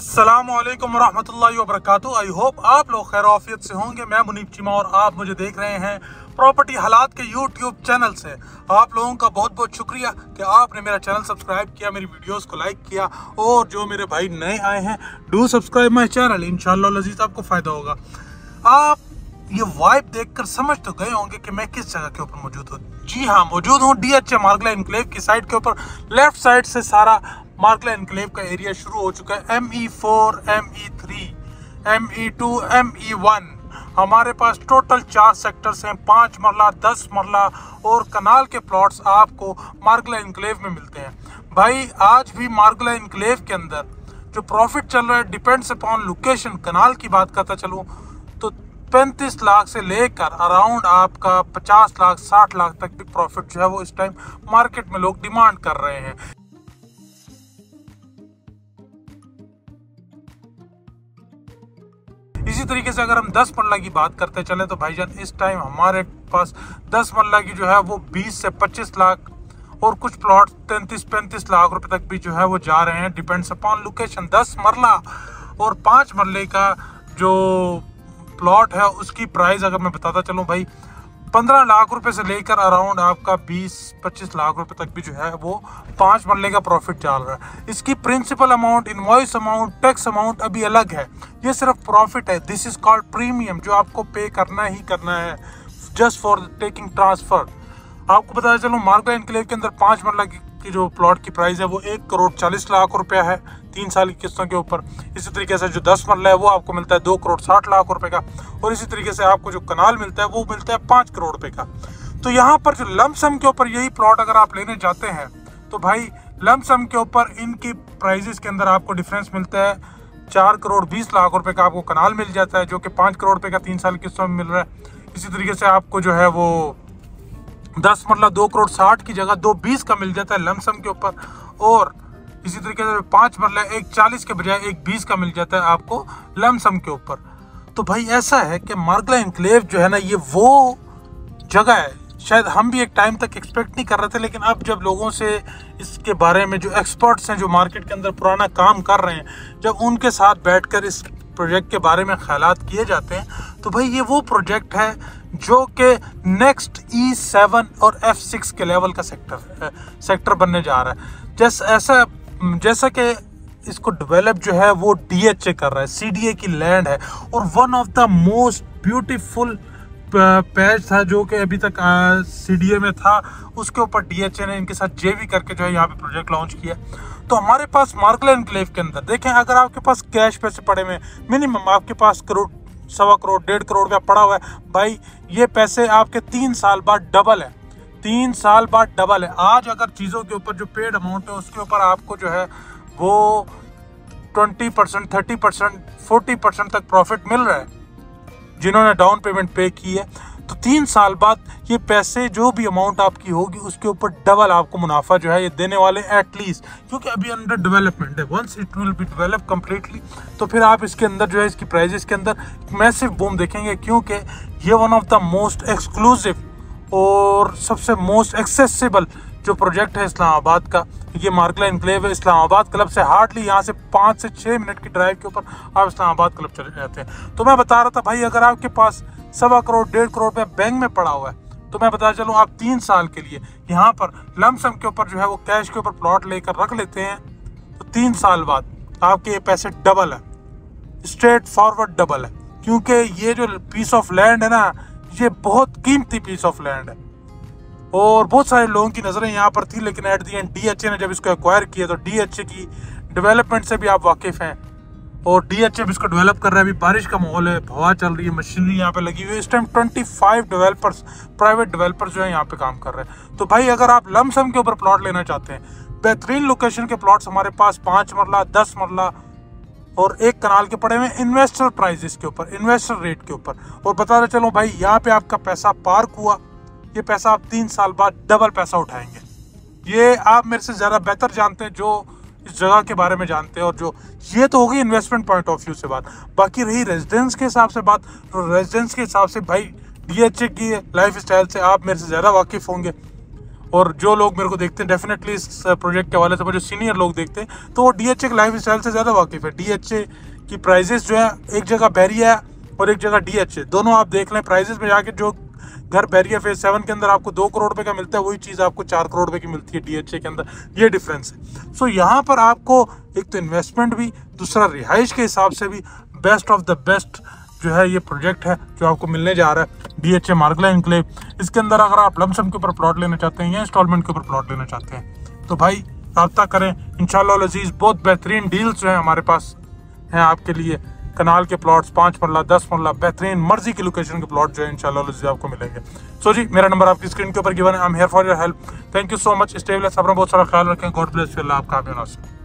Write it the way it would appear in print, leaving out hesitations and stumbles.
अस्सलामुअलैकुम रहमतुल्लाहि व बरकातुहू। आई होप आप लोग खैर आफियत से होंगे। मैं मुनीब चीमा और आप मुझे देख रहे हैं प्रॉपर्टी हालात के यूट्यूब चैनल से। आप लोगों का बहुत बहुत शुक्रिया कि आपने मेरा चैनल सब्सक्राइब किया, मेरी वीडियोस को लाइक किया, और जो मेरे भाई नए आए हैं डू सब्सक्राइब माई चैनल। इंशाअल्लाह लजीज आपको फ़ायदा होगा। आप ये वाइब देखकर समझ तो गए होंगे कि मैं किस जगह के ऊपर मौजूद हूँ। जी हाँ, मौजूद हूँ DHA मार्गला इनक्लेव की साइड के ऊपर। लेफ्ट साइड से सारा मार्गला इनक्लेव का एरिया शुरू हो चुका है। ME4, ME3, ME2, ME1 हमारे पास टोटल 4 सेक्टर्स हैं। 5 मरला, 10 मरला और कनाल के प्लॉट्स आपको मार्गला इनक्लेव में मिलते हैं। भाई आज भी मार्गला इनक्लेव के अंदर जो प्रॉफिट चल रहा है डिपेंड्स अपॉन लोकेशन। कनाल की बात करता चलूँ तो 35 लाख से लेकर अराउंड आपका 50 लाख 60 लाख तक भी प्रॉफिट जो है वो इस टाइम मार्केट में लोग डिमांड कर रहे हैं। इसी तरीके से अगर हम 10 मरला की बात करते चले तो भाईजान इस टाइम हमारे पास 10 मरला की जो है वो 20 से 25 लाख और कुछ प्लॉट 33-35 लाख रुपए तक भी जो है वो जा रहे हैं, डिपेंड्स अपॉन लोकेशन। 10 मरला और 5 मरले का जो प्लॉट है उसकी प्राइस अगर मैं बताता चलूं भाई 15 लाख रुपए से लेकर अराउंड आपका 20-25 लाख रुपए तक भी जो है वो 5 मरले का प्रॉफिट चल रहा है। इसकी principal amount, invoice amount, tax amount अभी अलग है। ये सिर्फ प्रॉफिट है। दिस इज कॉल्ड प्रीमियम, जो आपको पे करना ही करना है जस्ट फॉर टेकिंग ट्रांसफर। आपको बताया चलूँ मार्गला इनक्लेव के अंदर 5 मरला की जो प्लॉट की प्राइस है वो 1,40,40 रुपया है 3 साल की किस्तों के ऊपर। इसी तरीके से जो 10 मरला है वो आपको मिलता है 2,60,00,000 रुपए का, और इसी तरीके से आपको जो कनाल मिलता है वो मिलता है 5 करोड़ रुपए का। तो यहाँ पर जो लमसम के ऊपर यही प्लॉट अगर आप लेने जाते हैं तो भाई लमसम के ऊपर इनकी प्राइजेस के अंदर आपको डिफरेंस मिलता है 4,20,00,000 रुपए का आपको कनाल मिल जाता है, जो कि 5 करोड़ रुपए का 3 साल की किस्तों में मिल रहा है। इसी तरीके से आपको जो है वो 10 मरला 2,60,00,000 की जगह 2,20 का मिल जाता है लमसम के ऊपर, और इसी तरीके से 5 मरला 1,40 के बजाय 1,20 का मिल जाता है आपको लमसम के ऊपर। तो भाई ऐसा है कि मार्गला इनक्लेव जो है ना ये वो जगह है, शायद हम भी एक टाइम तक एक्सपेक्ट नहीं कर रहे थे, लेकिन अब जब लोगों से इसके बारे में जो एक्सपर्ट्स हैं जो मार्केट के अंदर पुराना काम कर रहे हैं, जब उनके साथ बैठकर इस प्रोजेक्ट के बारे में ख्यालात किए जाते हैं तो भाई ये वो प्रोजेक्ट है जो कि नेक्स्ट E7 और F6 के लेवल का सेक्टर बनने जा रहा है। जैसा कि इसको डेवलप जो है वो DHA कर रहा है, CDA की लैंड है, और one of the most beautiful patch था जो कि अभी तक CDA में था, उसके ऊपर DHA ने इनके साथ JV करके जो है यहाँ पे प्रोजेक्ट लॉन्च किया। तो हमारे पास मार्गला इनक्लेव के अंदर देखें, अगर आपके पास कैश पैसे पड़े हुए मिनिमम आपके पास करोड़, 1.25 करोड़, 1.5 करोड़ रुपया पड़ा हुआ है भाई, ये पैसे आपके 3 साल बाद डबल है। 3 साल बाद डबल है। आज अगर चीज़ों के ऊपर जो पेड अमाउंट है उसके ऊपर आपको जो है वो 20%, 30%, 40% तक प्रॉफिट मिल रहा है जिन्होंने डाउन पेमेंट पे की है। तो 3 साल बाद ये पैसे जो भी अमाउंट आपकी होगी उसके ऊपर डबल आपको मुनाफा जो है ये देने वाले एटलीस्ट, क्योंकि अभी अंडर डेवलपमेंट है। Once it will be develop completely तो फिर आप इसके अंदर जो है इसकी प्राइजेस के अंदर मैसिव बूम देखेंगे, क्योंकि ये one of the most exclusive और सबसे मोस्ट एक्सेसिबल जो प्रोजेक्ट है इस्लामाबाद का, ये मार्गला इनक्लेव है। इस्लामाबाद क्लब से हार्डली यहाँ से 5 से 6 मिनट की ड्राइव के ऊपर आप इस्लामाबाद क्लब चले जाते हैं। तो मैं बता रहा था भाई अगर आपके पास 1.25 करोड़, 1.5 करोड़ रुपया बैंक में पड़ा हुआ है तो मैं बता चलूँ आप 3 साल के लिए यहाँ पर लमसम के ऊपर जो है वो कैश के ऊपर प्लॉट लेकर रख लेते हैं तो 3 साल बाद आपके ये पैसे डबल है, स्ट्रेट फॉरवर्ड डबल है। क्योंकि ये जो पीस ऑफ लैंड है ना ये बहुत कीमती पीस ऑफ लैंड है, और बहुत सारे लोगों की नज़रें यहाँ पर थी, लेकिन एट दी एंड DHA ने जब इसको एक्वायर किया तो DHA की डेवलपमेंट से भी आप वाकिफ़ हैं, और DHA भी इसको डेवलप कर रहा है। अभी बारिश का माहौल है, हवा चल रही है, मशीनरी यहाँ पे लगी हुई है। इस टाइम 25 डेवलपर्स, प्राइवेट डेवलपर्स जो है यहाँ पे काम कर रहे हैं। तो भाई अगर आप लमसम के ऊपर प्लॉट लेना चाहते हैं, बेहतरीन लोकेशन के प्लॉट्स हमारे पास 5 मरला, 10 मरला और 1 कनाल के पड़े हुए इन्वेस्टर प्राइजेस के ऊपर, इन्वेस्टर रेट के ऊपर। और बताते चलो भाई यहाँ पे आपका पैसा पार्क हुआ, ये पैसा आप 3 साल बाद डबल पैसा उठाएंगे। ये आप मेरे से ज़्यादा बेहतर जानते हैं जो इस जगह के बारे में जानते हैं, और जो ये तो होगी इन्वेस्टमेंट पॉइंट ऑफ व्यू से बात। बाकी रही रेजिडेंस के हिसाब से बात, तो रेजिडेंस के हिसाब से भाई DHA की लाइफ स्टाइल से आप मेरे से ज़्यादा वाकिफ़ होंगे। और जो लोग मेरे को देखते हैं डेफिनेटली इस प्रोजेक्ट के हवाले से, मुझे सीनियर लोग देखते हैं तो वो DHA के लाइफ स्टाइल से ज़्यादा वाकिफ़ है। DHA की प्राइजेस जो है, एक जगह बैरिया और एक जगह DHA, दोनों आप देख लें प्राइजेस में जाके, जो घर बैरिया फेज 7 के अंदर आपको 2 करोड़ रुपए का मिलता है, वही चीज़ आपको 4 करोड़ रुपए की मिलती है DHA के अंदर, ये डिफरेंस है। सो यहाँ पर आपको एक तो इन्वेस्टमेंट भी, दूसरा रिहाइश के हिसाब से भी बेस्ट ऑफ द बेस्ट जो है ये प्रोजेक्ट है जो आपको मिलने जा रहा है, DHA मार्गला एनक्लेव। इसके अंदर अगर आप लमसम के ऊपर प्लॉट लेना चाहते हैं या इंस्टॉलमेंट के ऊपर प्लॉट लेना चाहते हैं तो भाई रब्ता करें। इंशाल्लाह अज़ीज़ बहुत बेहतरीन डील्स जो है हमारे पास हैं आपके लिए। कनाल के प्लॉट्स 5 मरला 10 मरला बेहतरीन मर्जी की लोकेशन के प्लॉट जो है इंशाल्लाह अज़ीज़ आपको मिलेंगे। सो जी, मेरा नंबर आपकी स्क्रीन के ऊपर गिवन है। I am here for your help. Thank you so much. Stay blessed, अपना बहुत सारा ख्याल रखें। God bless you. अल्लाह आपका हाफ़िज़।